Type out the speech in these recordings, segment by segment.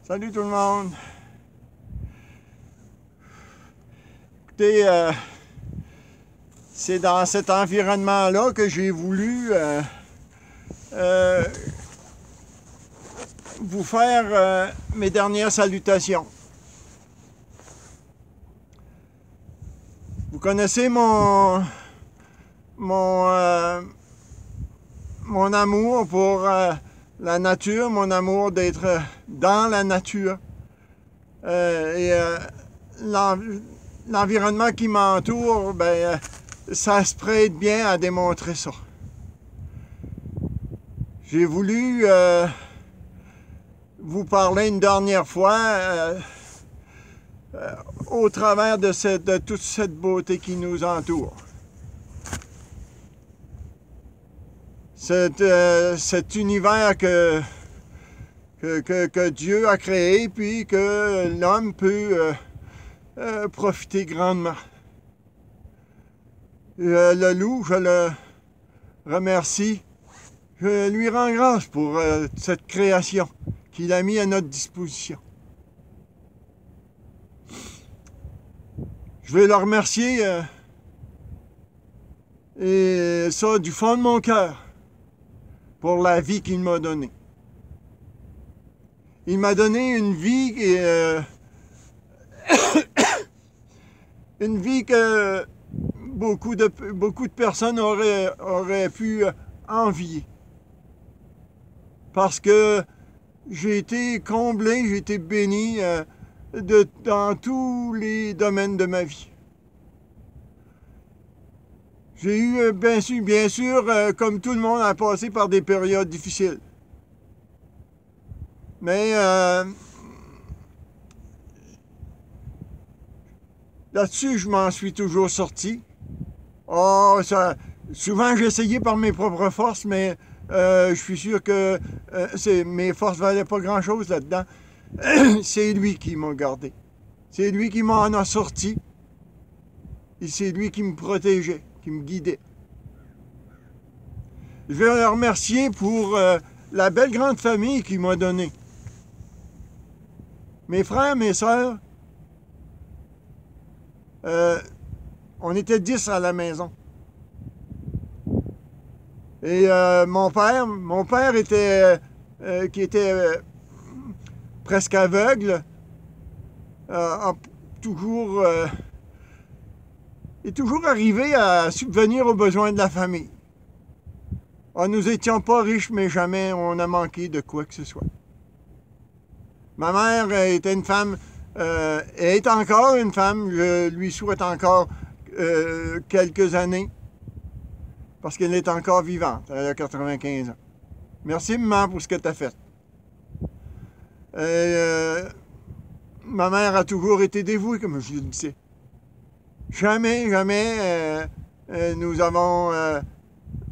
Salut tout le monde! Écoutez, c'est dans cet environnement-là que j'ai voulu vous faire mes dernières salutations. Vous connaissez mon amour pour la nature, mon amour d'être dans la nature l'environnement qui m'entoure, ben, ça se prête bien à démontrer ça. J'ai voulu vous parler une dernière fois au travers de toute cette beauté qui nous entoure. Cet univers que Dieu a créé, puis que l'homme peut profiter grandement. Je le loue, je le remercie, je lui rends grâce pour cette création qu'il a mis à notre disposition. Je veux le remercier, et ça du fond de mon cœur, pour la vie qu'il m'a donnée. Il m'a donné une vie une vie que beaucoup de personnes auraient pu envier. Parce que j'ai été comblé, j'ai été béni dans tous les domaines de ma vie. J'ai eu, bien sûr, comme tout le monde, à passer par des périodes difficiles. Mais là-dessus, je m'en suis toujours sorti. Oh, souvent, j'ai essayé par mes propres forces, mais je suis sûr que mes forces ne valaient pas grand-chose là-dedans. C'est lui qui m'a gardé. C'est lui qui m'en a sorti. Et c'est lui qui me protégeait, qui me guidait. Je veux le remercier pour la belle grande famille qu'il m'a donnée. Mes frères, mes sœurs, on était 10 à la maison. Et mon père était, qui était presque aveugle, est toujours arrivé à subvenir aux besoins de la famille. Nous n'étions pas riches, mais jamais on a manqué de quoi que ce soit. Ma mère était une femme, est encore une femme, je lui souhaite encore quelques années, parce qu'elle est encore vivante, elle a 95 ans. Merci, maman, pour ce que tu as fait. Ma mère a toujours été dévouée, comme je le disais. Jamais nous avons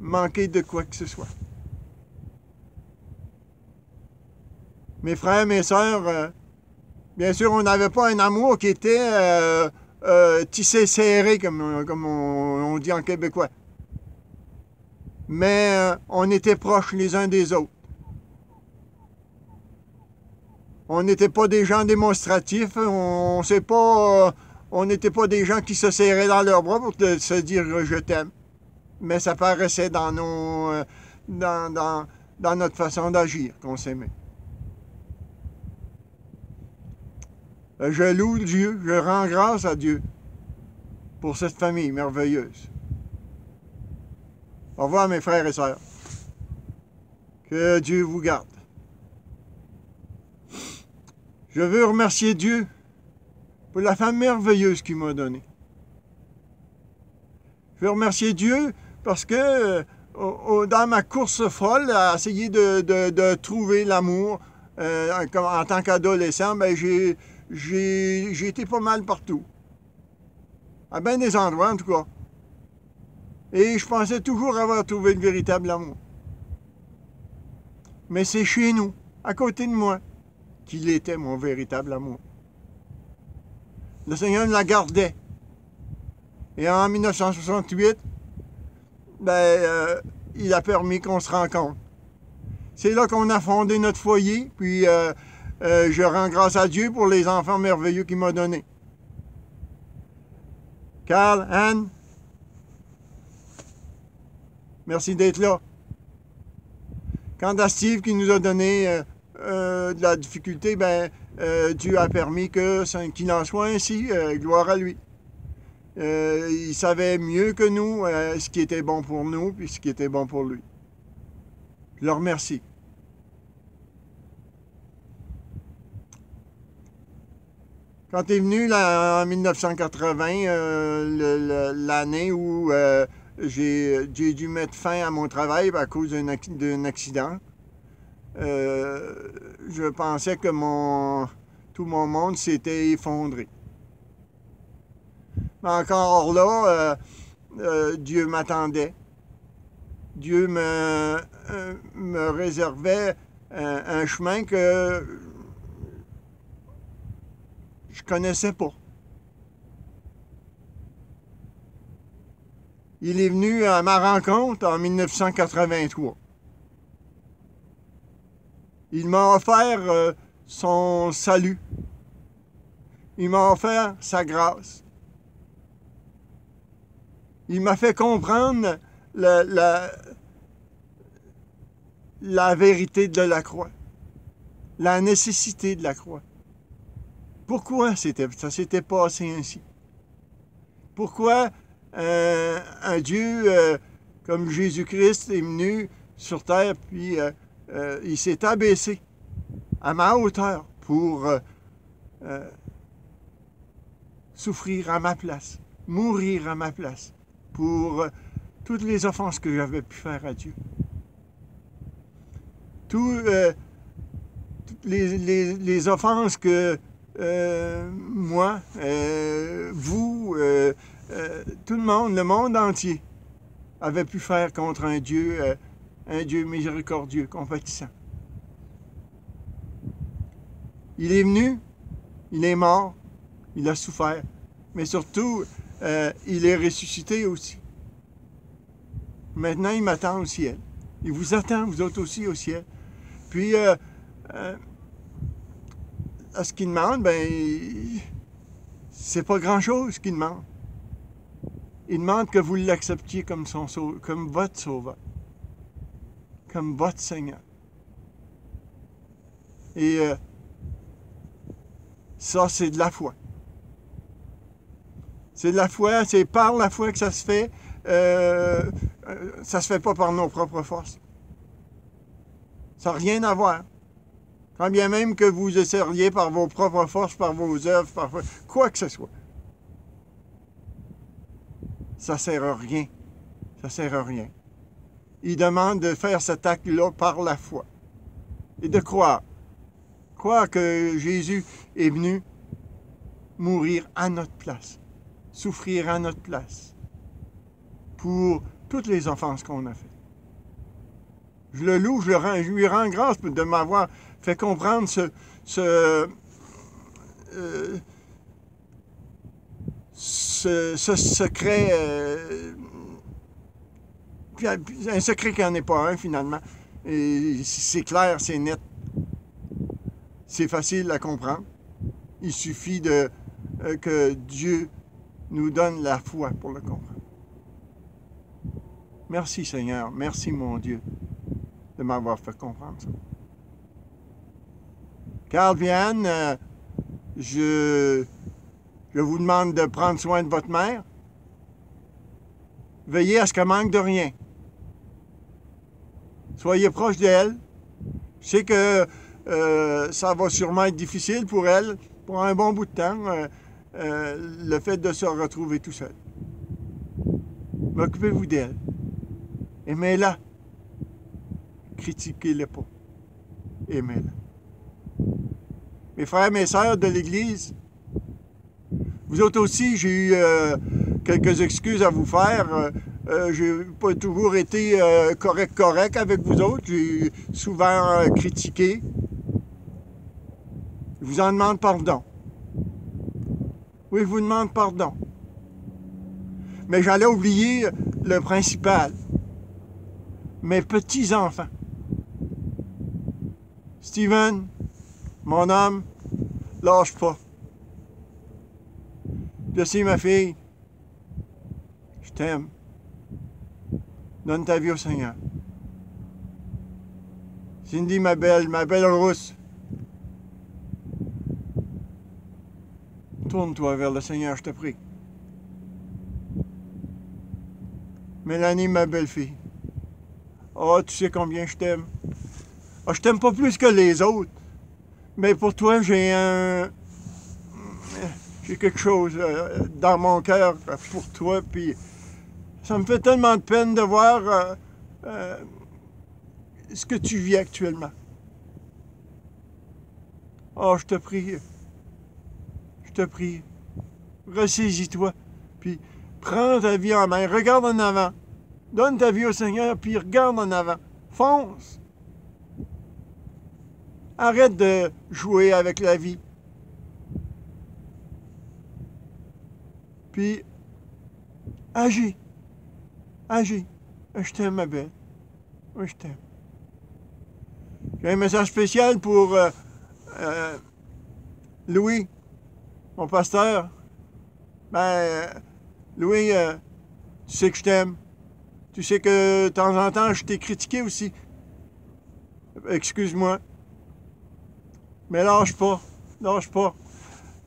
manqué de quoi que ce soit. Mes frères, mes sœurs, bien sûr, on n'avait pas un amour qui était tissé serré, comme on dit en québécois. Mais on était proches les uns des autres. On n'était pas des gens démonstratifs, on n'était pas des gens qui se serraient dans leurs bras pour se dire « je t'aime ». Mais ça paraissait dans notre façon d'agir qu'on s'aimait. Je loue Dieu, je rends grâce à Dieu pour cette famille merveilleuse. Au revoir mes frères et sœurs. Que Dieu vous garde. Je veux remercier Dieu pour la femme merveilleuse qu'il m'a donnée. Je veux remercier Dieu parce que dans ma course folle à essayer de trouver l'amour en tant qu'adolescent, ben j'ai été pas mal partout. À bien des endroits, en tout cas. Et je pensais toujours avoir trouvé le véritable amour. Mais c'est chez nous, à côté de moi, qu'il était mon véritable amour. Le Seigneur me la gardait. Et en 1968, il a permis qu'on se rencontre. C'est là qu'on a fondé notre foyer, puis Je rends grâce à Dieu pour les enfants merveilleux qu'il m'a donnés. Carl, Anne, merci d'être là. Quant à Steve qui nous a donné de la difficulté, Dieu a permis qu'il en soit ainsi. Gloire à lui. Il savait mieux que nous ce qui était bon pour nous puis ce qui était bon pour lui. Je le remercie. Quand tu es venu là, en 1980, l'année où j'ai dû mettre fin à mon travail à cause d'un accident, je pensais que tout mon monde s'était effondré. Mais encore là, Dieu m'attendait. Dieu me réservait un chemin que je connaissais pas. Il est venu à ma rencontre en 1983. Il m'a offert son salut. Il m'a offert sa grâce. Il m'a fait comprendre la vérité de la croix, la nécessité de la croix. Pourquoi ça s'était passé ainsi? Pourquoi un Dieu comme Jésus-Christ est venu sur terre, puis il s'est abaissé à ma hauteur pour souffrir à ma place, mourir à ma place, pour toutes les offenses que j'avais pu faire à Dieu. Toutes les offenses que moi, vous, tout le monde entier avait pu faire contre un Dieu miséricordieux, compatissant. Il est venu, il est mort, il a souffert, mais surtout, il est ressuscité aussi. Maintenant, il m'attend au ciel. Il vous attend, vous autres aussi, au ciel. Puis, à ce qu'il demande, c'est pas grand-chose qu'il demande. Il demande que vous l'acceptiez comme votre sauveur, comme votre Seigneur. Et ça, c'est de la foi. C'est de la foi, c'est par la foi que ça se fait. Ça se fait pas par nos propres forces. Ça n'a rien à voir. Quand bien même que vous essayeriez par vos propres forces, par vos œuvres, par quoi que ce soit. Ça ne sert à rien. Ça ne sert à rien. Il demande de faire cet acte-là par la foi. Et de croire. Croire que Jésus est venu mourir à notre place. Souffrir à notre place. Pour toutes les offenses qu'on a faites. Je le loue, je lui rends grâce de m'avoir fait comprendre ce secret, un secret qui n'en est pas un finalement. Et c'est clair, c'est net. C'est facile à comprendre. Il suffit que Dieu nous donne la foi pour le comprendre. Merci Seigneur, merci mon Dieu de m'avoir fait comprendre ça. Carl et Anne, je vous demande de prendre soin de votre mère. Veillez à ce qu'elle manque de rien. Soyez proche d'elle. Je sais que ça va sûrement être difficile pour elle, pour un bon bout de temps, le fait de se retrouver tout seul. Mais occupez-vous d'elle. Aimez-la. Critiquez-la pas. Aimez-la. Mes frères, mes sœurs de l'Église, vous autres aussi, j'ai eu quelques excuses à vous faire. J'ai pas toujours été correct avec vous autres. J'ai souvent critiqué. Je vous en demande pardon. Oui, je vous demande pardon. Mais j'allais oublier le principal. Mes petits-enfants. Steven, Mon homme, lâche pas. Jessie, ma fille, je t'aime. Donne ta vie au Seigneur. Cindy, ma belle rousse, tourne-toi vers le Seigneur, je te prie. Mélanie, ma belle-fille, oh, tu sais combien je t'aime. Oh, je t'aime pas plus que les autres, mais pour toi, j'ai quelque chose dans mon cœur pour toi, puis ça me fait tellement de peine de voir ce que tu vis actuellement. Oh, je te prie, ressaisis-toi, puis prends ta vie en main, regarde en avant, donne ta vie au Seigneur, puis regarde en avant, fonce. Arrête de jouer avec la vie. Puis, agis. Je t'aime, ma belle. Oui, je t'aime. J'ai un message spécial pour Louis, mon pasteur. Louis, tu sais que je t'aime. Tu sais que de temps en temps, je t'ai critiqué aussi. Excuse-moi. Mais lâche pas. Le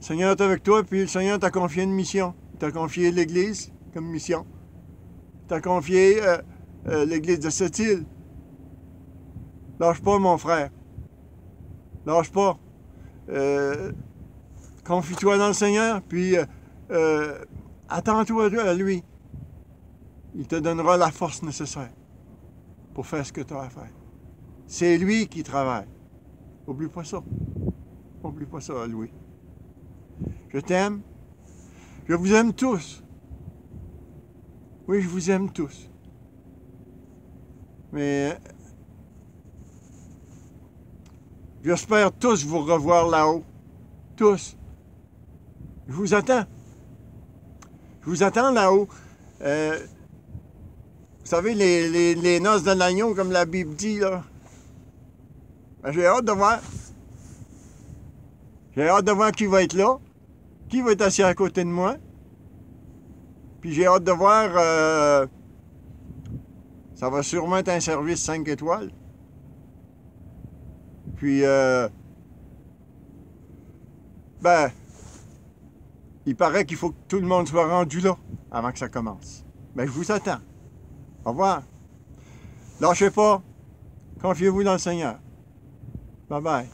Seigneur est avec toi, puis le Seigneur t'a confié une mission. Il t'a confié l'Église comme mission. Il t'a confié l'Église de cette île. Lâche pas, mon frère. Lâche pas. Confie-toi dans le Seigneur, puis attends-toi à lui. Il te donnera la force nécessaire pour faire ce que tu as à faire. C'est lui qui travaille. Oublie pas ça. Oublie pas ça, Louis. Je t'aime. Je vous aime tous. Oui, je vous aime tous. Mais j'espère tous vous revoir là-haut. Tous. Je vous attends. Je vous attends là-haut. Vous savez, les noces de l'agneau, comme la Bible dit, là. Ben, j'ai hâte de voir. J'ai hâte de voir qui va être là. Qui va être assis à côté de moi. Puis j'ai hâte de voir... ça va sûrement être un service 5 étoiles. Puis... il paraît qu'il faut que tout le monde soit rendu là avant que ça commence. Ben, je vous attends. Au revoir. Lâchez pas. Confiez-vous dans le Seigneur. Bye bye.